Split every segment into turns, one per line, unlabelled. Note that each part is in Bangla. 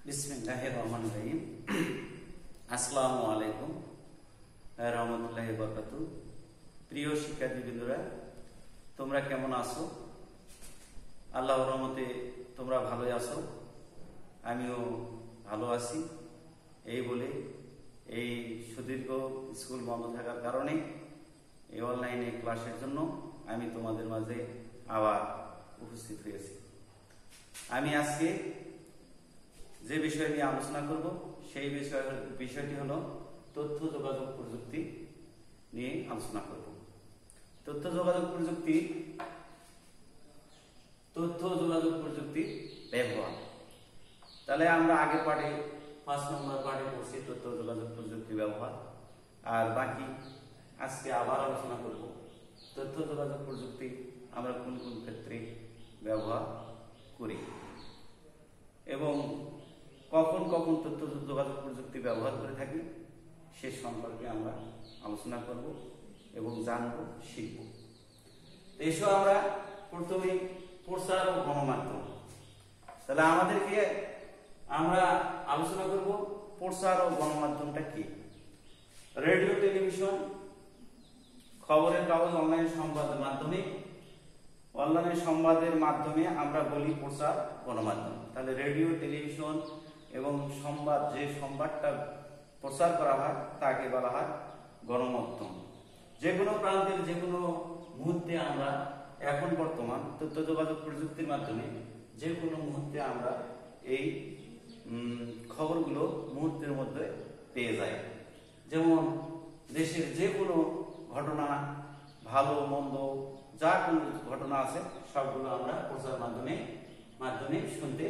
বিসমিল্লাহির রহমানির রহিম। আসসালামু আলাইকুম রহমতুল্লাহি ওয়া বারাকাতুহু। প্রিয় শিক্ষার্থীবৃন্দরা, তোমরা কেমন আছো? আল্লাহর রহমতে তোমরা ভালোই আছো, আমিও ভালো আছি। এই বলে এই সুদীর্ঘ স্কুল বন্ধ থাকার কারণে এই অনলাইনে ক্লাসের জন্য আমি তোমাদের মাঝে আবার উপস্থিত হয়েছি। আমি আজকে যে বিষয় নিয়ে আলোচনা করব সেই বিষয়টি হলো তথ্য যোগাযোগ প্রযুক্তি নিয়ে আলোচনা করব। তথ্য যোগাযোগ প্রযুক্তি ব্যবহার। তাহলে আমরা আগে পাঠে 5 নম্বর পাঠে পড়ছি তথ্য যোগাযোগ প্রযুক্তি ব্যবহার, আর বাকি আজকে আবার আলোচনা করব তথ্য যোগাযোগ প্রযুক্তি আমরা কোন কোন ক্ষেত্রে ব্যবহার করি এবং কখন কখন তথ্য যোগাযোগ প্রযুক্তি ব্যবহার করে থাকি সে সম্পর্কে আমরা আলোচনা করব এবং জানব, শিখব। এসব আমরা প্রথমে প্রচার ও গণমাধ্যম। তাহলে আমরা আলোচনা করব প্রচার ও গণমাধ্যমটা কি। রেডিও, টেলিভিশন, খবরের কাগজ, অনলাইন সংবাদের মাধ্যমে আমরা বলি প্রচার গণমাধ্যম। তাহলে রেডিও, টেলিভিশন এবং যে সংবাদটা প্রচার করা হয় তাকে বলা হয় গণমাধ্যম। যে কোনো প্রান্তের যে কোনো মুহূর্তে আমরা এখন বর্তমান তথ্য যোগাযোগ প্রযুক্তির মাধ্যমে যে কোনো মুহূর্তে আমরা এই খবরগুলো মুহূর্তের মধ্যে পেয়ে যাই। যেমন দেশের যে কোনো ঘটনা, ভালো মন্দ যা কোনো ঘটনা আছে সবগুলো আমরা প্রচার মাধ্যমে শুনতে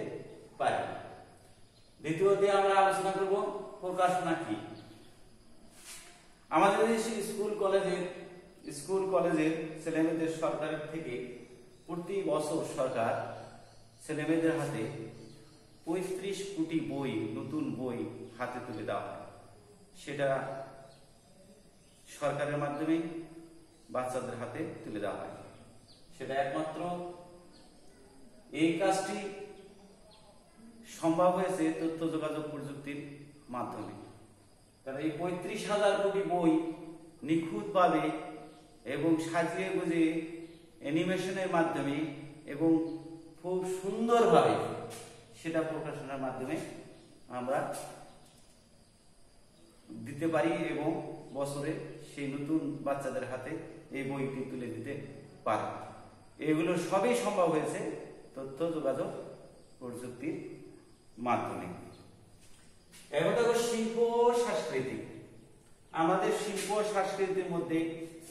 পারি। দ্বিতীয়তে আমরা আলোচনা করব প্রকাশনা কি। আমাদের দেশে স্কুল কলেজের ছেলেমেয়েদের সরকারের থেকে প্রতি বছর সরকার ছেলেমেয়েদের হাতে 35 কোটি নতুন বই হাতে তুলে দেওয়া হয়। সেটা সরকারের মাধ্যমে বাচ্চাদের হাতে তুলে দেওয়া হয়। সেটা একমাত্র এই কাজটি সম্ভব হয়েছে তথ্য যোগাযোগ প্রযুক্তির মাধ্যমে। কারণ এই 35,000 কোটি বই নিখুঁতভাবে এবং সাজিয়ে গুজিয়ে অ্যানিমেশনের মাধ্যমে এবং খুব সুন্দরভাবে সেটা প্রকাশনার মাধ্যমে আমরা দিতে পারি এবং বছরে সেই নতুন বাচ্চাদের হাতে এই বইটি তুলে দিতে পারি। এগুলো সবই সম্ভব হয়েছে তথ্য যোগাযোগ প্রযুক্তির মাধ্যমে। এখন দেখো শিল্প সংস্কৃতি। আমাদের শিল্প সংস্কৃতির মধ্যে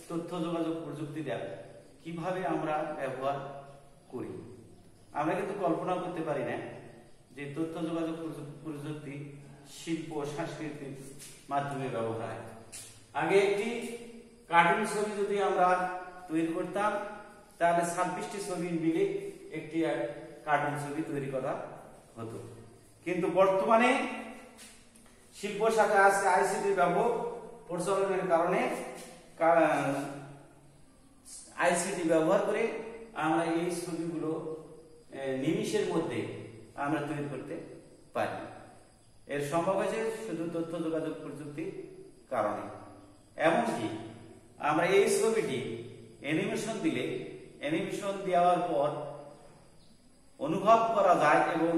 তথ্য যোগাযোগ প্রযুক্তিটা কিভাবে আমরা ব্যবহার করি আমরা কিন্তু কল্পনা করতে পারি না যে তথ্য যোগাযোগ প্রযুক্তি শিল্প সংস্কৃতির মাধ্যমে ব্যবহার হয়। আগে একটি কার্টুন ছবি যদি আমরা তৈরি করতাম তাহলে 26টি ছবি মিলে একটি কার্টুন ছবি তৈরি করা হতো। কিন্তু বর্তমানে শিল্প শাখা আছে আইসিটি ব্যাপক প্রচলনের কারণে আইসিটি ব্যবহার করে আমরা এই ছবিগুলো নিমিষের মধ্যে আমরা তৈরি করতে পারি। এর সম্ভব হয়েছে শুধু তথ্য যোগাযোগ প্রযুক্তির কারণে। এমনকি আমরা এই ছবিটি অ্যানিমেশন দেওয়ার পর অনুভব করা যায় এবং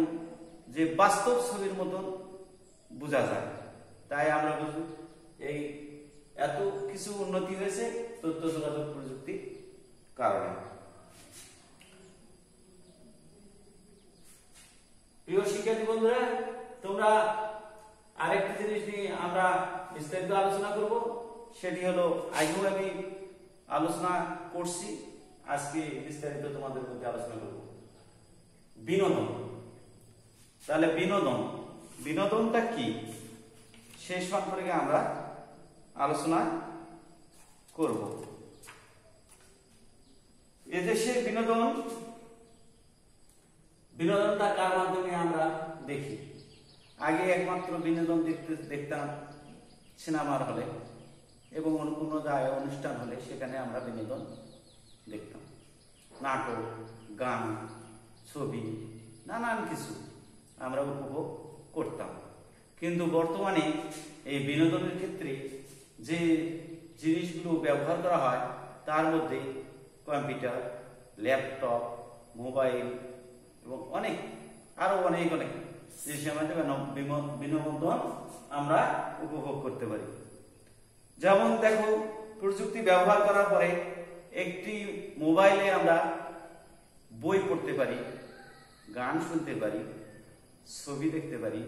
যে বাস্তব ছবির মতন বোঝা যায়। তাই আমরা বুঝি এই এত কিছু উন্নতি হয়েছে তথ্য যোগাযোগ প্রযুক্তির কারণে। প্রিয় শিক্ষার্থী বন্ধুরা, তোমরা আরেকটি জিনিস নিয়ে আমরা বিস্তারিত আলোচনা করব। সেটি হলো আগেও আমি আলোচনা করছি, আজকে বিস্তারিত তোমাদের মধ্যে আলোচনা করব বিনোদন। তাহলে বিনোদনটা কি সে সম্পর্কে আমরা আলোচনা করব। এদেশে বিনোদনটা কার মাধ্যমে আমরা দেখি। আগে একমাত্র বিনোদন দেখতাম সিনেমার হলে এবং কোনো জায়গায় অনুষ্ঠান হলে সেখানে আমরা বিনোদন দেখতাম। নাটক, গান, ছবি, নানান কিছু আমরা উপভোগ করতাম। কিন্তু বর্তমানে এই বিনোদনের ক্ষেত্রে যে জিনিসগুলো ব্যবহার করা হয় তার মধ্যে কম্পিউটার, ল্যাপটপ, মোবাইল এবং আরো অনেক জিনিসের মাধ্যমে বিনোদন আমরা উপভোগ করতে পারি। যেমন দেখো, প্রযুক্তি ব্যবহার করার পরে একটি মোবাইলে আমরা বই পড়তে পারি, গান শুনতে পারি, ছবি দেখতে পারি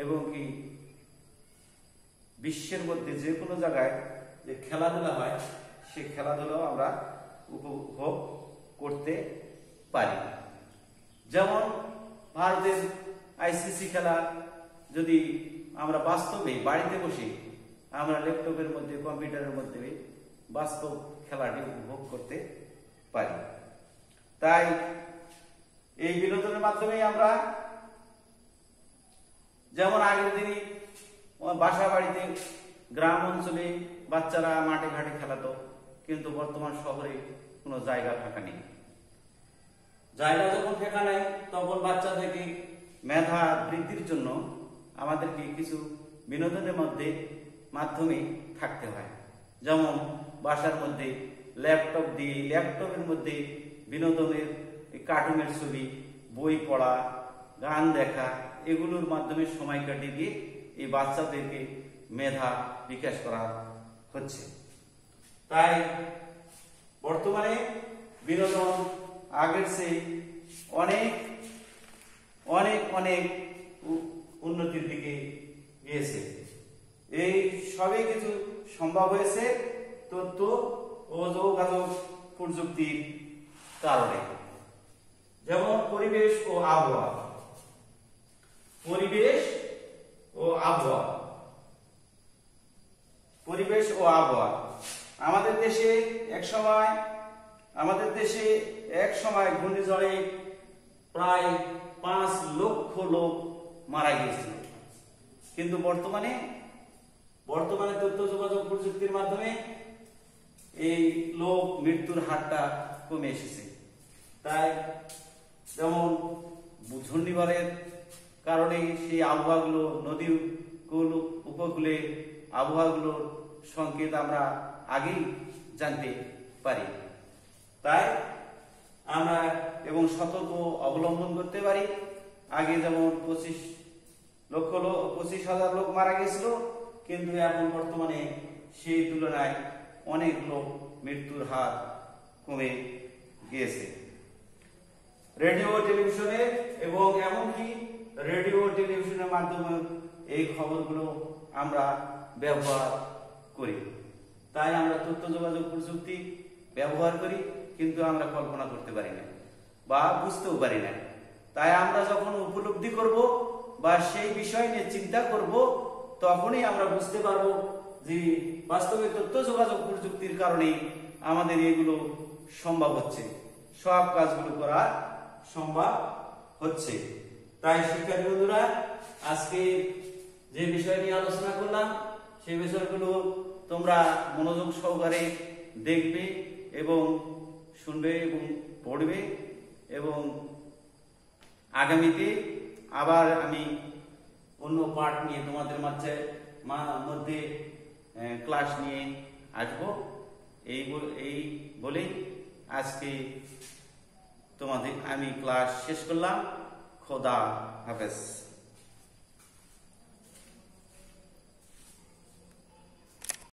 এবং কি বিশ্বের মধ্যে যে কোনো জায়গায় যে খেলাধুলা হয় সেই খেলাধুলাও আমরা উপভোগ করতে পারি। যেমন ভারতের আইসিসি খেলা যদি আমরা বাস্তবে বাড়িতে বসে আমরা ল্যাপটপের মধ্যে, কম্পিউটারের মধ্যে বাস্তব খেলাটি উপভোগ করতে পারি। তাই এই বিনোদনের মাধ্যমে আমরা, যেমন আগের দিনে বাসা বাড়িতে গ্রাম অঞ্চলে বাচ্চারা মাঠে ঘাটে খেলাতো, কিন্তু বর্তমান শহরে কোনো জায়গা ফাঁকা নেই। জায়গা যখন ফাঁকা নেই তখন বাচ্চাদেরকে মেধা বৃদ্ধির জন্য আমাদেরকে কিছু বিনোদনের মাধ্যমে থাকতে হয়। যেমন বাসার মধ্যে ল্যাপটপ দিয়ে ল্যাপটপের মধ্যে বিনোদনের কার্টুনের ছবি, বই পড়া, গান দেখা, এগুলোর মাধ্যমে সময় কাটিয়ে দিয়ে এই বাচ্চাদেরকে মেধা বিকাশ করা হচ্ছে। তাই বর্তমানে বিনোদন আগের চেয়ে অনেক অনেক অনেক উন্নতির দিকে গিয়েছে। এই সবই কিছু সম্ভব হয়েছে তথ্য ও যোগাযোগ প্রযুক্তির কারণে। যেমন পরিবেশ ও আবহাওয়া। পরিবেশ ও আবহাওয়া আমাদের দেশে এক সময় ঘূর্ণিঝড়ে প্রায় 5 লক্ষ লোক মারা গিয়েছিল। কিন্তু বর্তমানে তথ্য যোগাযোগ প্রযুক্তির মাধ্যমে এই লোক মৃত্যুর হারটা কমে এসেছে। তাই যেমন ঘূর্ণিঝড়ের কারণে সেই আবহাওয়াগুলো, নদী উপকূলে আবহাওয়াগুলোর সংকেত আমরা আগেই জানতে পারি। তাই আমরা এবং সতর্ক অবলম্বন করতে পারি। আগে যেমন 25,000 লোক মারা গেছিল, কিন্তু এখন বর্তমানে সেই তুলনায় অনেক লোক মৃত্যুর হার কমে গিয়েছে। রেডিও, টেলিভিশনে এবং এমনকি রেডিও টেলিভিশনের মাধ্যমে এই খবরগুলো আমরা ব্যবহার করি। তাই আমরা তথ্য যোগাযোগ প্রযুক্তি ব্যবহার করি, কিন্তু আমরা কল্পনা করতে পারি না বা বুঝতেও পারি না। তাই আমরা যখন উপলব্ধি করব বা সেই বিষয় নিয়ে চিন্তা করব, তখনই আমরা বুঝতে পারবো যে বাস্তবে তথ্য যোগাযোগ প্রযুক্তির কারণে আমাদের এগুলো সম্ভব হচ্ছে, সব কাজগুলো করা সম্ভব হচ্ছে। তাই শিক্ষার্থী বন্ধুরা, আজকে যে বিষয় নিয়ে আলোচনা করলাম সেই বিষয়গুলো তোমরা মনোযোগ সহকারে দেখবে এবং শুনবে এবং পড়বে, এবং আগামীতে আবার আমি অন্য পাঠ নিয়ে তোমাদের মধ্যে ক্লাস নিয়ে আসবো। এই বলেই আজকে আমি ক্লাস শেষ করলাম। খোদা হাফেজ।